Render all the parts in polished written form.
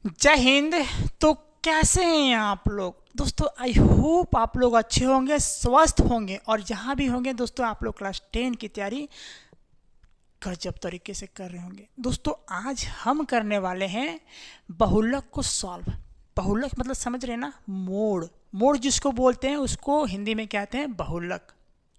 जय हिंद। तो कैसे हैं आप लोग दोस्तों? आई होप आप लोग अच्छे होंगे, स्वस्थ होंगे और जहाँ भी होंगे दोस्तों आप लोग क्लास 10 की तैयारी गजब तरीके से कर रहे होंगे। दोस्तों आज हम करने वाले हैं बहुलक को सॉल्व। बहुलक मतलब समझ रहे हैं ना, मोड़। मोड़ जिसको बोलते हैं उसको हिंदी में कहते हैं बहुलक।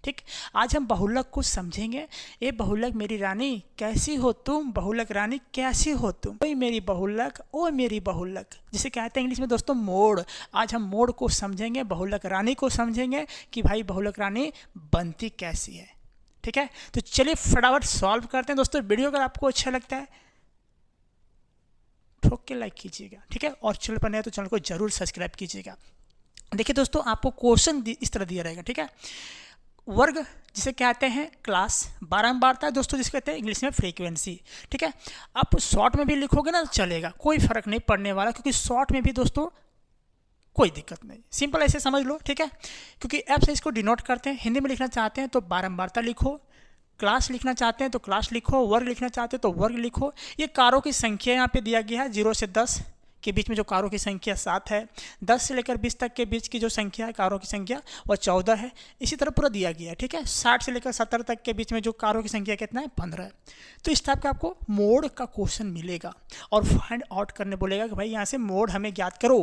ठीक, आज हम बहुलक को समझेंगे। ए बहुलक मेरी रानी कैसी हो तुम, बहुलक रानी कैसी हो तुम, ओए मेरी बहुलक, ओ मेरी बहुलक, जिसे कहते हैं इंग्लिश में दोस्तों मोड़। आज हम मोड़ को समझेंगे, बहुलक रानी को समझेंगे कि भाई बहुलक रानी बनती कैसी है। ठीक है, तो चलिए फटाफट सॉल्व करते हैं दोस्तों। वीडियो अगर आपको अच्छा लगता है ठोक के लाइक कीजिएगा, ठीक है, और चैनल पर नए तो चैनल को जरूर सब्सक्राइब कीजिएगा। देखिए दोस्तों आपको क्वेश्चन इस तरह दिया रहेगा, ठीक है। वर्ग जिसे कहते हैं क्लास, बारंबारता दोस्तों जिसे कहते हैं इंग्लिश में फ्रीक्वेंसी। ठीक है, आप शॉर्ट में भी लिखोगे ना चलेगा, कोई फर्क नहीं पड़ने वाला, क्योंकि शॉर्ट में भी दोस्तों कोई दिक्कत नहीं, सिंपल ऐसे समझ लो। ठीक है, क्योंकि एफ से इसको डिनोट करते हैं। हिंदी में लिखना चाहते हैं तो बारंबारता लिखो, क्लास लिखना चाहते हैं तो क्लास लिखो, वर्ग लिखना चाहते हैं तो वर्ग लिखो। ये कारों की संख्या यहाँ पे दिया गया है, 0 से 10 के बीच में जो कारों की संख्या 7 है, 10 से लेकर 20 तक के बीच की जो संख्या है कारों की संख्या वह 14 है। इसी तरह पूरा दिया गया है। ठीक है, 60 से लेकर 70 तक के बीच में जो कारों की संख्या कितना है, 15 है। तो इस टाइप का आपको मोड का क्वेश्चन मिलेगा और फाइंड आउट करने बोलेगा कि भाई यहाँ से मोड हमें ज्ञात करो,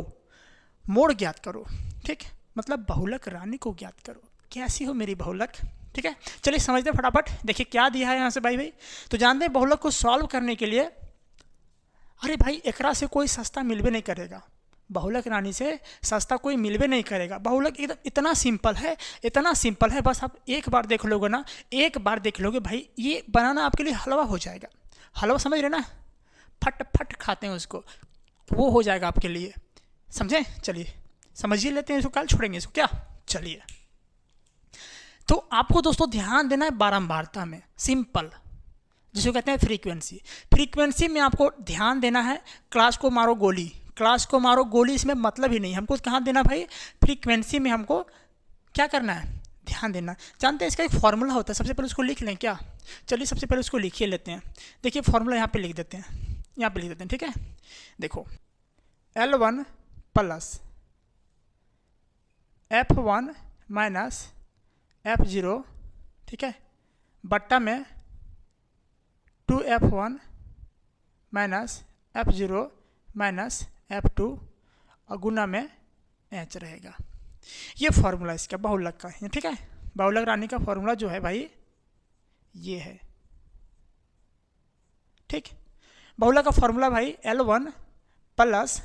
मोड ज्ञात करो। ठीक, मतलब बहुलक रानी को ज्ञात करो, कैसी हो मेरी बहुलक। ठीक है, चलिए समझते हैं फटाफट। देखिए क्या दिया है यहाँ से भाई। तो जानते हैं बहुलक को सॉल्व करने के लिए, अरे भाई एकरा से कोई सस्ता मिलबे नहीं करेगा, बहुलक रानी से सस्ता कोई मिलबे नहीं करेगा। बहुलक इतना सिंपल है, इतना सिंपल है, बस आप एक बार देख लोगे ना, एक बार देख लोगे भाई, ये बनाना आपके लिए हलवा हो जाएगा। हलवा समझ रहे ना, फट फट खाते हैं उसको, वो हो जाएगा आपके लिए। समझे? चलिए समझिए लेते हैं इसको, कल छोड़ेंगे इसको क्या। चलिए, तो आपको दोस्तों ध्यान देना है बारंबारता में, सिंपल जिसको कहते हैं फ्रीक्वेंसी। फ्रीक्वेंसी में आपको ध्यान देना है, क्लास को मारो गोली, क्लास को मारो गोली, इसमें मतलब ही नहीं। हमको कहाँ देना भाई, फ्रीक्वेंसी में हमको क्या करना है, ध्यान देना। जानते हैं इसका एक फॉर्मूला होता है, सबसे पहले उसको लिख लें क्या। चलिए सबसे पहले उसको लिखिए लेते हैं। देखिए फॉर्मूला यहाँ पे लिख देते हैं, यहाँ पे लिख देते हैं। ठीक है, देखो L1 plus F1 minus F0, ठीक है, बट्टा में 2F1 minus F0 minus F2 और गुना में H रहेगा। ये फॉर्मूला इसका बहुलक का है। ठीक है, बहुलक रानी का फॉर्मूला जो है भाई ये है। ठीक, बहुलक का फॉर्मूला भाई L1 plus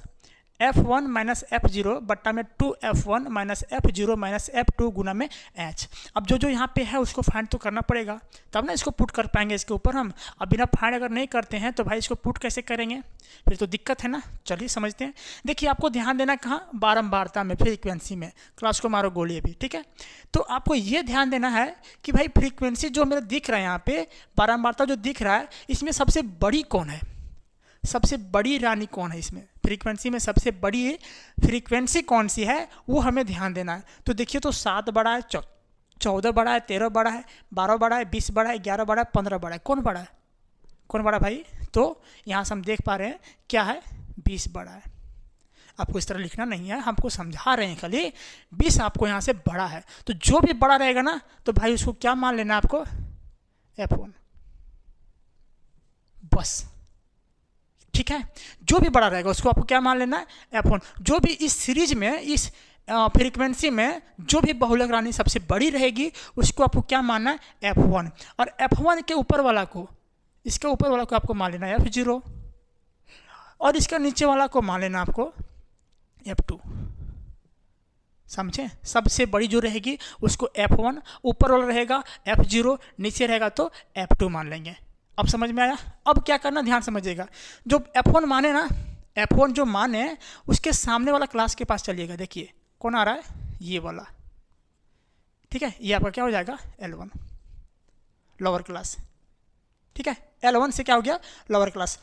F1 minus F0 बट्टा में 2F1 minus F0 minus F2 गुना में H। अब जो जो यहाँ पे है उसको फाइंड तो करना पड़ेगा, तब ना इसको पुट कर पाएंगे इसके ऊपर हम। अब बिना फाइंड अगर नहीं करते हैं तो भाई इसको पुट कैसे करेंगे, फिर तो दिक्कत है ना। चलिए समझते हैं। देखिए आपको ध्यान देना कहाँ, बारंबारता में, फ्रीक्वेंसी में, क्लास को मारो गोली अभी। ठीक है, तो आपको ये ध्यान देना है कि भाई फ्रीक्वेंसी जो मेरा दिख रहा है यहाँ पे, बारंबारता जो दिख रहा है, इसमें सबसे बड़ी कौन है, सबसे बड़ी रानी कौन है इसमें, फ्रीक्वेंसी में सबसे बड़ी फ्रीक्वेंसी कौन सी है वो हमें ध्यान देना है। तो देखिए तो 7 बड़ा है, 14 बड़ा है, 13 बड़ा है, 12 बड़ा है, 20 बड़ा है, 11 बड़ा है, 15 बड़ा है, कौन बड़ा है, कौन बड़ा भाई। तो यहाँ से हम देख पा रहे हैं क्या है, 20 बड़ा है। आपको इस तरह लिखना नहीं है, हमको समझा रहे हैं खाली, 20 आपको यहाँ से बड़ा है। तो जो भी बड़ा रहेगा ना तो भाई उसको क्या मान लेना है आपको, F1 बस। ठीक है, जो भी बड़ा रहेगा उसको आपको क्या मान लेना है, F1। जो भी इस सीरीज में, इस फ्रीक्वेंसी में जो भी बहुलक रानी सबसे बड़ी रहेगी उसको आपको क्या मानना है, F1। और F1 के ऊपर वाला को, इसके ऊपर वाला को आपको मान लेना है F0 और इसका नीचे वाला को मान लेना आपको F2। समझे, सबसे बड़ी जो रहेगी उसको F1, ऊपर वाला रहेगा F0, नीचे रहेगा तो F2 मान लेंगे। अब समझ में आया। अब क्या करना, ध्यान समझिएगा। जो F1 माने ना, F1 जो माने उसके सामने वाला क्लास के पास चलिएगा। देखिए कौन आ रहा है, ये वाला। ठीक है, ये आपका क्या हो जाएगा, L1 लोअर क्लास। ठीक है, L1 से क्या हो गया, लोअर क्लास।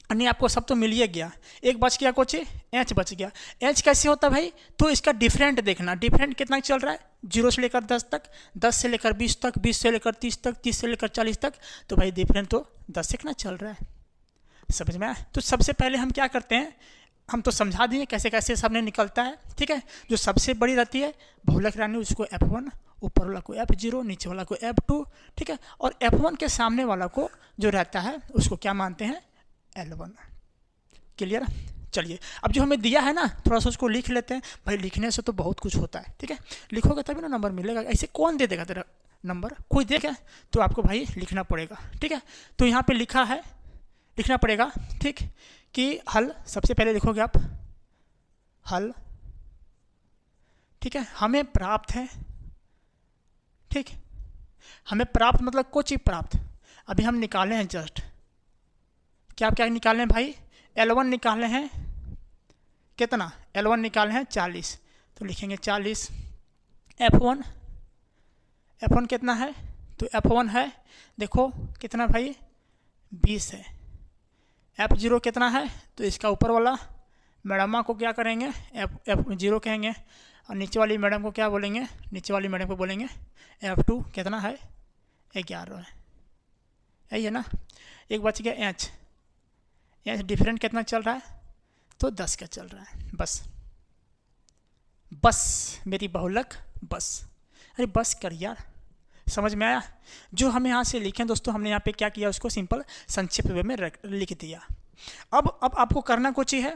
नहीं आपको सब तो मिल ही गया, एक बच गया, कुछ H बच गया। H कैसे होता है भाई, तो इसका डिफरेंट देखना, डिफरेंट कितना चल रहा है, 0 से लेकर 10 तक, 10 से लेकर 20 तक, 20 से लेकर 30 तक, 30 से लेकर 40 तक। तो भाई डिफरेंट तो 10 से कितना चल रहा है, समझ में आया। तो सबसे पहले हम क्या करते हैं, हम तो समझा दिए कैसे कैसे सबने निकलता है, ठीक है। जो सबसे बड़ी रहती है बहुलक रानी उसको F1, ऊपर वाला को F0, नीचे वाला को F2, ठीक है। और F1 के सामने वाला को जो रहता है उसको क्या मानते हैं, L1। क्लियर। चलिए अब जो हमें दिया है ना थोड़ा सा उसको लिख लेते हैं। भाई लिखने से तो बहुत कुछ होता है, ठीक है। लिखोगे तभी ना नंबर मिलेगा, ऐसे कौन दे देगा तेरा नंबर, कोई देगा? तो आपको भाई लिखना पड़ेगा, ठीक है। तो यहाँ पे लिखा है, लिखना पड़ेगा, ठीक, कि हल सबसे पहले लिखोगे आप हल, ठीक है। हमें प्राप्त है, ठीक, हमें प्राप्त मतलब कुछ ही प्राप्त, अभी हम निकाले हैं जस्ट, क्या आप क्या निकाले हैं भाई, L1 निकाले हैं, कितना L1 निकाले हैं 40, तो लिखेंगे 40। F1, F1 कितना है, तो F1 है देखो कितना भाई 20 है। F0 कितना है, तो इसका ऊपर वाला मैडमा को क्या करेंगे F0 कहेंगे, और नीचे वाली मैडम को क्या बोलेंगे, नीचे वाली मैडम को बोलेंगे F2 कितना है 11 है, यही है ना। एक बच गया H, H डिफरेंट कितना चल रहा है, तो 10 का चल रहा है, बस बस मेरी बहुलक बस। अरे बस कर यार, समझ में आया। जो हमें यहाँ से लिखें दोस्तों, हमने यहाँ पे क्या किया उसको सिंपल संक्षिप्त वे में लिख दिया। अब आपको करना कुछ ही है,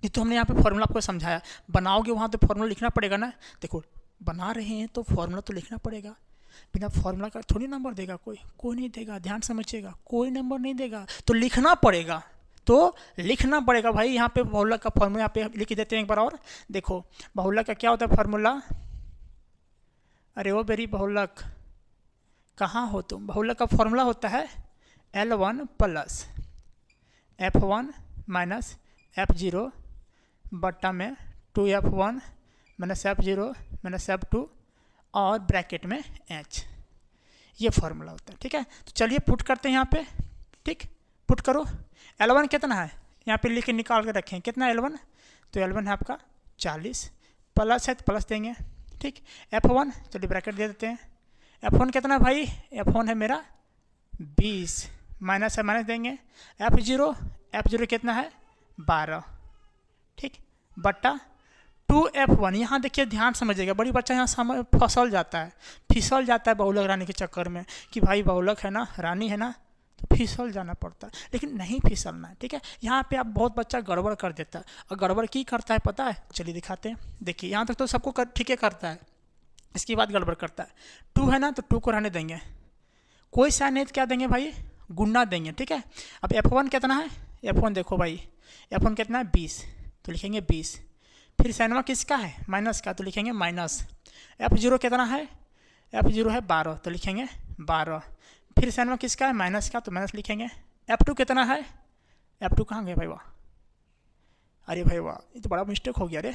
ये तो हमने यहाँ पे फॉर्मूला आपको समझाया, बनाओगे वहाँ तो फॉर्मूला लिखना पड़ेगा ना। देखो बना रहे हैं तो फॉर्मूला तो लिखना पड़ेगा, बिना फॉर्मूला का थोड़ी नंबर देगा कोई नहीं देगा, ध्यान समझिएगा, कोई नंबर नहीं देगा, तो लिखना पड़ेगा, तो लिखना पड़ेगा भाई। यहाँ पे बहुलक का फॉर्मूला यहाँ पे लिख देते हैं एक बार और, देखो बहुलक का क्या होता है फॉर्मूला, अरे वो मेरी बहुलक कहाँ हो तुम, बहुलक का फॉर्मूला होता है L1 plus F1 minus F0 बट्टा में 2F1 minus F0 minus F2 और ब्रैकेट में H, ये फॉर्मूला होता है, ठीक है। तो चलिए पुट करते हैं यहाँ पे, ठीक, पुट करो। L1 कितना है यहाँ पे लिख के निकाल के रखें, कितना L1, तो L1 है आपका 40, प्लस है तो प्लस देंगे, ठीक। F1 चलिए ब्रैकेट दे देते हैं, F1 कितना भाई, F1 है मेरा 20, माइनस है माइनस देंगे, F0 कितना है 12, ठीक, बट्टा 2F1। यहाँ देखिए ध्यान समझिएगा, बड़ी बच्चा यहाँ फिसल जाता है बहुलक रानी के चक्कर में, कि भाई बहुलक है ना रानी है ना, तो फिसल जाना पड़ता है, लेकिन नहीं फिसलना है, ठीक है। यहाँ पे आप बहुत बच्चा गड़बड़ कर देता है, और गड़बड़ की करता है पता है, चलिए दिखाते हैं। देखिए यहाँ तक तो सबको ठीक है करता है, इसकी बात गड़बड़ करता है। 2 है ना तो 2 को रहने देंगे, कोई सा नहीं तो क्या देंगे भाई, गुना देंगे, ठीक है। अब F1 कितना है, F1 देखो भाई F1 कितना है 20, तो लिखेंगे 20, फिर साइनवा किसका है माइनस का, तो लिखेंगे माइनस। F0 कितना है, F0 है 12, तो लिखेंगे 12, फिर साइनवा किसका है माइनस का, तो माइनस लिखेंगे। F2 कितना है, F2 कहाँ गए भाई वाह, अरे भाई वाह ये तो बड़ा मिस्टेक हो गया, अरे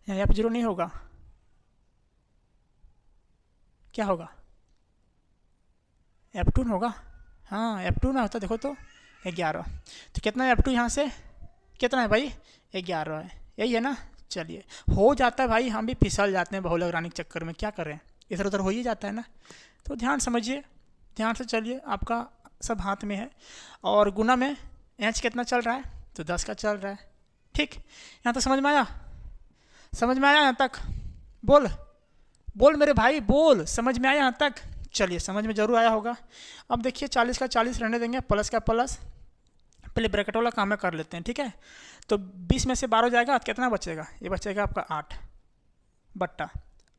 यहाँ F0 नहीं होगा, क्या होगा F2 होगा, हाँ F2 ना होता, देखो तो 11, तो कितना है F2 यहाँ से, कितना है भाई 11 है, यही है ना। चलिए हो जाता है भाई, हम भी फिसल जाते हैं बहुलक रानी के चक्कर में, क्या करें इधर उधर हो ही जाता है ना। तो ध्यान समझिए, ध्यान से चलिए, आपका सब हाथ में है। और गुना में H कितना चल रहा है, तो 10 का चल रहा है, ठीक। यहाँ तक समझ में आया, समझ में आया यहाँ तक, बोल मेरे भाई बोल, समझ में आया यहाँ तक, चलिए समझ में जरूर आया होगा। अब देखिए 40 का 40 रहने देंगे, प्लस का प्लस, पहले ब्रैकेट वाला काम में कर लेते हैं, ठीक है। तो 20 में से 12 जाएगा तो कितना बचेगा, ये बचेगा आपका 8 बट्टा।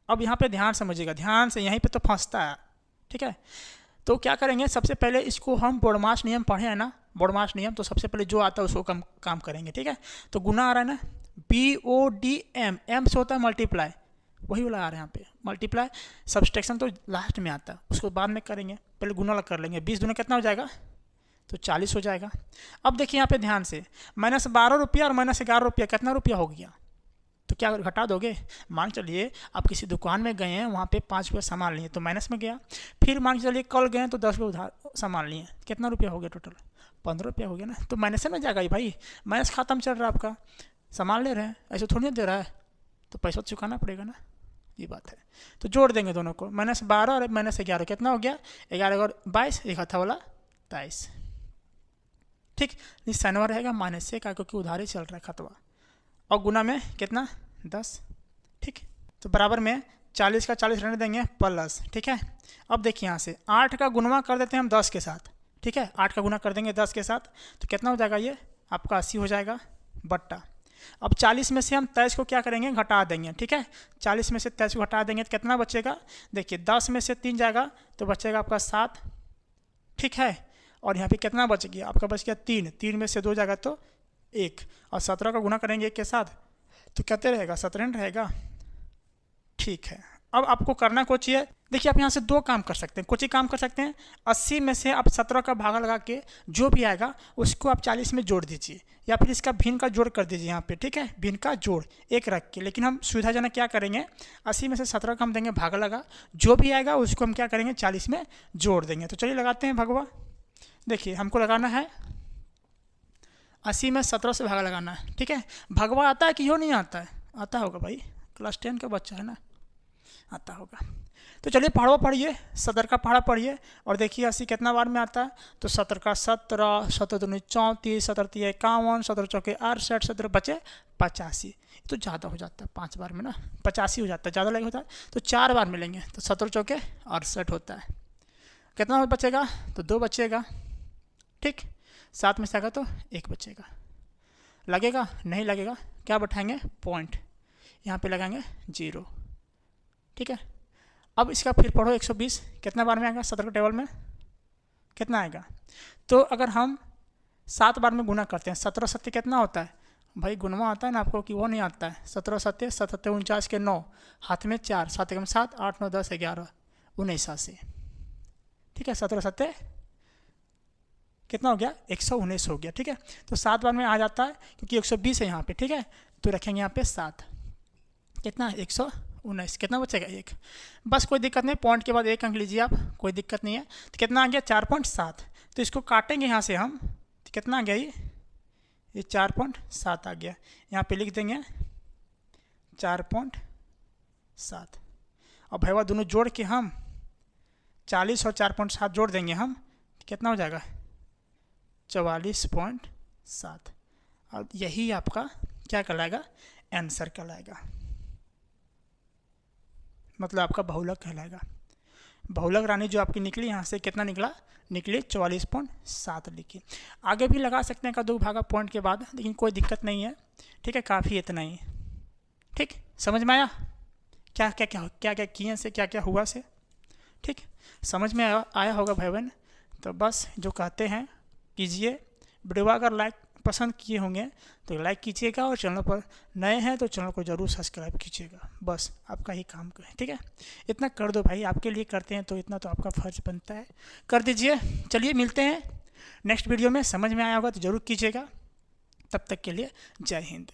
अब यहाँ पे ध्यान समझिएगा, ध्यान से, यहीं पे तो फंसता है, ठीक है। तो क्या करेंगे, सबसे पहले इसको हम बोडमास नियम पढ़े हैं ना, बोडमास नियम, तो सबसे पहले जो आता है उसको काम करेंगे, ठीक है। तो गुना आ रहा है ना, BODM, M से होता है मल्टीप्लाई, वही वाला आ रहा है यहाँ पे मल्टीप्लाई, सब्सट्रैक्शन तो लास्ट में आता है, उसको बाद में करेंगे, पहले गुना कर लेंगे। 20 दूना कितना हो जाएगा, तो 40 हो जाएगा। अब देखिए यहाँ पे ध्यान से, -12 और -11 कितना रुपया हो गया, तो क्या घटा दोगे, मान चलिए आप किसी दुकान में गए हैं, वहाँ पे 5 रुपये सामान लिए तो माइनस में गया, फिर मान चलिए कल गए तो 10 रुपये उधार सामान लिए, कितना रुपया हो गया टोटल, 15 रुपया हो गया ना, तो माइनस में जाएगा ही भाई, माइनस खत्म चल रहा है आपका, सामान ले रहे हैं, ऐसे थोड़ी नहीं दे रहा है, तो पैसा तो चुकाना पड़ेगा ना, ये बात है। तो जोड़ देंगे दोनों को, -12 और -11 कितना हो गया, 11 और 22, एक हाथा वाला 23, ठीक, निशानवा रहेगा माइनस से, क्योंकि उधार ही चल रहा है खतवा, और गुना में कितना 10। ठीक, तो बराबर में 40 का 40 रहने देंगे प्लस। ठीक है, अब देखिए यहाँ से 8 का गुणवा कर देते हैं हम 10 के साथ। ठीक है, 8 का गुना कर देंगे 10 के साथ, तो कितना हो जाएगा, ये आपका 80 हो जाएगा बट्टा। अब 40 में से हम 23 को क्या करेंगे, घटा देंगे। ठीक है, 40 में से 23 को घटा देंगे तो कितना बचेगा, देखिए 10 में से 3 जाएगा तो बचेगा आपका 7। ठीक है, और यहाँ पे कितना बच गया आपका, बच गया 3, 3 में से 2 जाएगा तो 1, और 17 का गुना करेंगे 1 के साथ तो कितने रहेगा, 17 रहेगा। ठीक है, अब आपको करना कुछ है, देखिए आप यहाँ से 2 काम कर सकते हैं, कुछ ही काम कर सकते हैं। 80 में से आप 17 का भागा लगा के जो भी आएगा उसको आप 40 में जोड़ दीजिए, या फिर इसका भिन्न का जोड़ कर दीजिए यहाँ पे। ठीक है, भिन्न का जोड़ 1 रख के, लेकिन हम सुविधाजनक क्या करेंगे, 80 में से 17 का हम देंगे भागा लगा, जो भी आएगा उसको हम क्या करेंगे 40 में जोड़ देंगे। तो चलिए लगाते हैं भगवा। देखिए हमको लगाना है 80 में 17 से भागा लगाना है। ठीक है, भगवा आता है कि यो नहीं आता है, आता होगा भाई, क्लास 10 का बच्चा है ना, आता होगा। तो चलिए पहाड़ों पढ़िए, 17 का पहाड़ा पढ़िए, और देखिए 80 कितना बार में आता है, तो 17 का 17, 17 दूनी 34, 17 तिया 51, 17 चौके 68, 17 बचे 85। तो ज़्यादा हो जाता है 5 बार में ना, 85 हो जाता है, ज़्यादा लगे होता है तो 4 बार मिलेंगे, तो 17 चौके 68 होता है। कितना बचेगा, तो 2 बचेगा। ठीक, 7 में से आएगा तो 1 बचेगा। लगेगा नहीं लगेगा, क्या बैठाएंगे पॉइंट, यहाँ पे लगाएंगे 0। ठीक है, अब इसका फिर पढ़ो 120 कितना बार में आएगा, 17 के टेबल में कितना आएगा, तो अगर हम 7 बार में गुना करते हैं, 17 सत्य कितना होता है भाई, गुणवा आता है ना आपको कि वो नहीं आता है, 17 सत्य 7 49 के 9, हाथ में 4, 7 एकम 7, 8 9 10 11 19। ठीक है, 17 सत्य कितना हो गया, 119 हो गया। ठीक है, तो 7 बार में आ जाता है क्योंकि 120 है यहाँ पे। ठीक है, तो रखेंगे यहाँ पे 7, कितना 119, कितना बचेगा 1, बस कोई दिक्कत नहीं, पॉइंट के बाद 1 अंक लीजिए आप, कोई दिक्कत नहीं है। तो कितना आ गया 4.7, तो इसको काटेंगे यहाँ से हम, तो कितना आ गया ये 4.7 आ गया, यहाँ पे लिख देंगे 4.7। और भैया दोनों जोड़ के हम 40 और 4.7 जोड़ देंगे हम, तो कितना हो जाएगा 44.7, और यही आपका क्या कहलाएगा, आंसर कहलाएगा, मतलब आपका बहुलक कहलाएगा। बहुलक रानी जो आपकी निकली यहाँ से कितना निकला, निकली 44.7 लिखी। आगे भी लगा सकते हैं का 2 भागा पॉइंट के बाद, लेकिन कोई दिक्कत नहीं है। ठीक है, काफ़ी इतना ही। ठीक, समझ में आया क्या क्या क्या क्या क्या किए से, क्या क्या हुआ से। ठीक, समझ में आया होगा भाई बहन। तो बस जो कहते हैं कीजिए, वीडियो अगर लाइक पसंद किए होंगे तो लाइक कीजिएगा, और चैनल पर नए हैं तो चैनल को ज़रूर सब्सक्राइब कीजिएगा, बस आपका ही काम है। ठीक है, इतना कर दो भाई, आपके लिए करते हैं तो इतना तो आपका फ़र्ज बनता है, कर दीजिए। चलिए मिलते हैं नेक्स्ट वीडियो में, समझ में आया होगा तो ज़रूर कीजिएगा। तब तक के लिए जय हिंद।